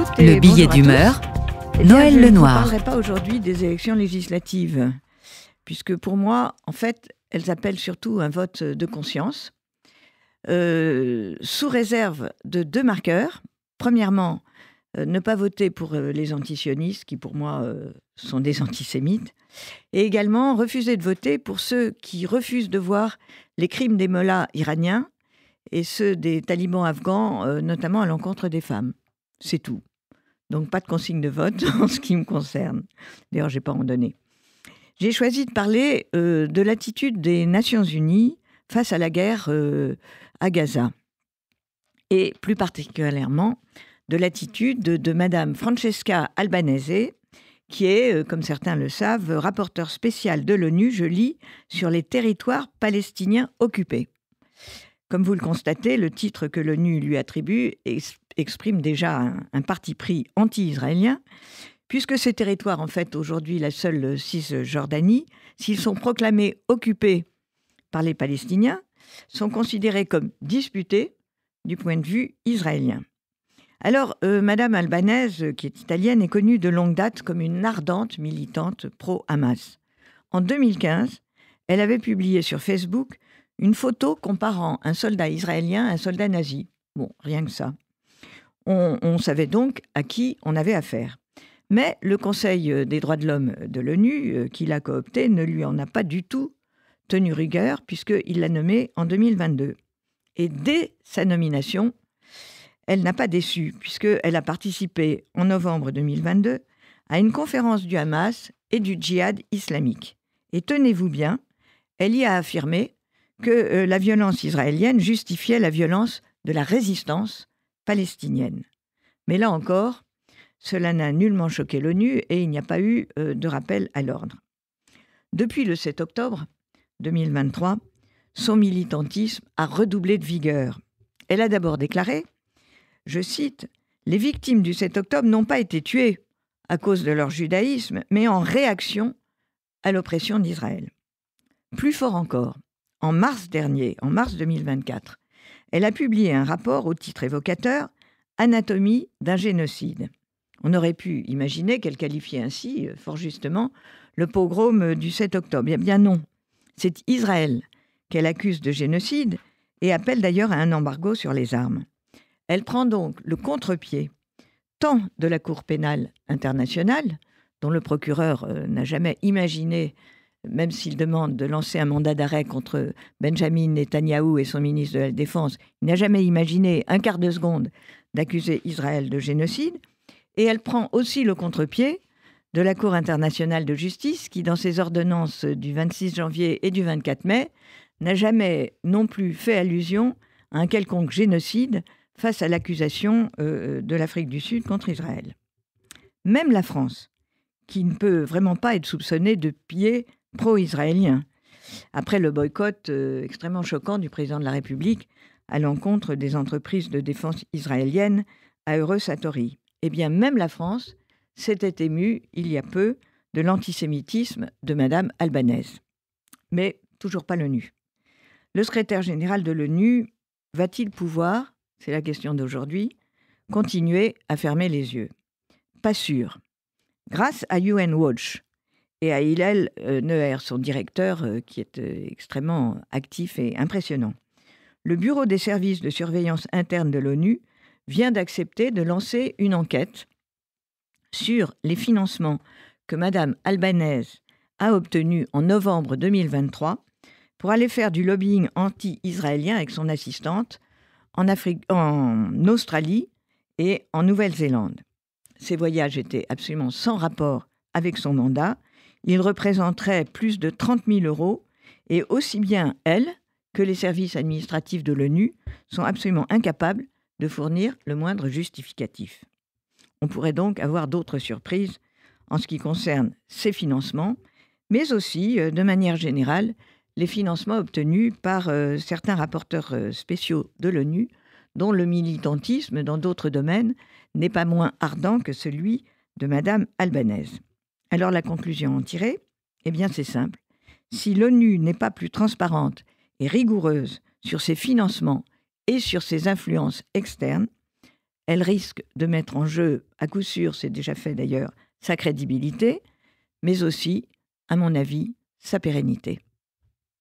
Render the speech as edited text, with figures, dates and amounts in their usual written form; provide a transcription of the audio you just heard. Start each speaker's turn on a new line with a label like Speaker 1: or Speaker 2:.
Speaker 1: toutes
Speaker 2: Le billet d'humeur, Noël Lenoir.
Speaker 1: Je ne parlerai pas aujourd'hui des élections législatives, puisque pour moi, en fait, elles appellent surtout un vote de conscience, sous réserve de deux marqueurs. Premièrement, ne pas voter pour les antisionistes, qui pour moi sont des antisémites, et également refuser de voter pour ceux qui refusent de voir les crimes des mollahs iraniens et ceux des talibans afghans, notamment à l'encontre des femmes. C'est tout. Donc pas de consigne de vote en ce qui me concerne. D'ailleurs, je n'ai pas en donné. J'ai choisi de parler de l'attitude des Nations Unies face à la guerre à Gaza. Et plus particulièrement de l'attitude de Madame Francesca Albanese, qui est, comme certains le savent, rapporteure spéciale de l'ONU, je lis, sur les territoires palestiniens occupés. Comme vous le constatez, le titre que l'ONU lui attribue exprime déjà un parti pris anti-israélien, puisque ces territoires, en fait, aujourd'hui, la seule Cisjordanie, s'ils sont proclamés occupés par les Palestiniens, sont considérés comme disputés du point de vue israélien. Alors, Madame Albanese, qui est italienne, est connue de longue date comme une ardente militante pro-Hamas. En 2015, elle avait publié sur Facebook une photo comparant un soldat israélien à un soldat nazi. Bon, rien que ça. On savait donc à qui on avait affaire. Mais le Conseil des droits de l'homme de l'ONU, qui l'a coopté, ne lui en a pas du tout tenu rigueur, puisqu'il l'a nommée en 2022. Et dès sa nomination, elle n'a pas déçu, puisqu'elle a participé en novembre 2022 à une conférence du Hamas et du djihad islamique. Et tenez-vous bien, elle y a affirmé que la violence israélienne justifiait la violence de la résistance palestinienne. Mais là encore, cela n'a nullement choqué l'ONU et il n'y a pas eu de rappel à l'ordre. Depuis le 7 octobre 2023, son militantisme a redoublé de vigueur. Elle a d'abord déclaré, je cite, « Les victimes du 7 octobre n'ont pas été tuées à cause de leur judaïsme, mais en réaction à l'oppression d'Israël. » Plus fort encore, en mars dernier, en mars 2024, elle a publié un rapport au titre évocateur « Anatomie d'un génocide ». On aurait pu imaginer qu'elle qualifiait ainsi, fort justement, le pogrom du 7 octobre. Eh bien non, c'est Israël qu'elle accuse de génocide et appelle d'ailleurs à un embargo sur les armes. Elle prend donc le contre-pied tant de la Cour pénale internationale, dont le procureur n'a jamais imaginé, même s'il demande de lancer un mandat d'arrêt contre Benjamin Netanyahou et son ministre de la Défense, il n'a jamais imaginé un quart de seconde d'accuser Israël de génocide. Et elle prend aussi le contre-pied de la Cour internationale de justice, qui, dans ses ordonnances du 26 janvier et du 24 mai, n'a jamais non plus fait allusion à un quelconque génocide face à l'accusation de l'Afrique du Sud contre Israël. Même la France, qui ne peut vraiment pas être soupçonnée de pied pro-israélien, après le boycott extrêmement choquant du président de la République à l'encontre des entreprises de défense israéliennes à Eurosatory. Eh bien, même la France s'était émue, il y a peu, de l'antisémitisme de Madame Albanese. Mais toujours pas l'ONU. Le secrétaire général de l'ONU va-t-il pouvoir, c'est la question d'aujourd'hui, continuer à fermer les yeux? Pas sûr. Grâce à UN Watch et à Hillel Neuer, son directeur, qui est extrêmement actif et impressionnant, le Bureau des services de surveillance interne de l'ONU vient d'accepter de lancer une enquête sur les financements que Madame Albanese a obtenus en novembre 2023 pour aller faire du lobbying anti-israélien avec son assistante en Australie et en Nouvelle-Zélande. Ces voyages étaient absolument sans rapport avec son mandat. Ils représenteraient plus de 30 000 € et aussi bien elle que les services administratifs de l'ONU sont absolument incapables de fournir le moindre justificatif. On pourrait donc avoir d'autres surprises en ce qui concerne ces financements, mais aussi, de manière générale, les financements obtenus par certains rapporteurs spéciaux de l'ONU, dont le militantisme dans d'autres domaines n'est pas moins ardent que celui de Madame Albanese. Alors la conclusion à en tirer, eh bien c'est simple. Si l'ONU n'est pas plus transparente et rigoureuse sur ses financements et sur ses influences externes, elle risque de mettre en jeu, à coup sûr, c'est déjà fait d'ailleurs, sa crédibilité, mais aussi, à mon avis, sa pérennité.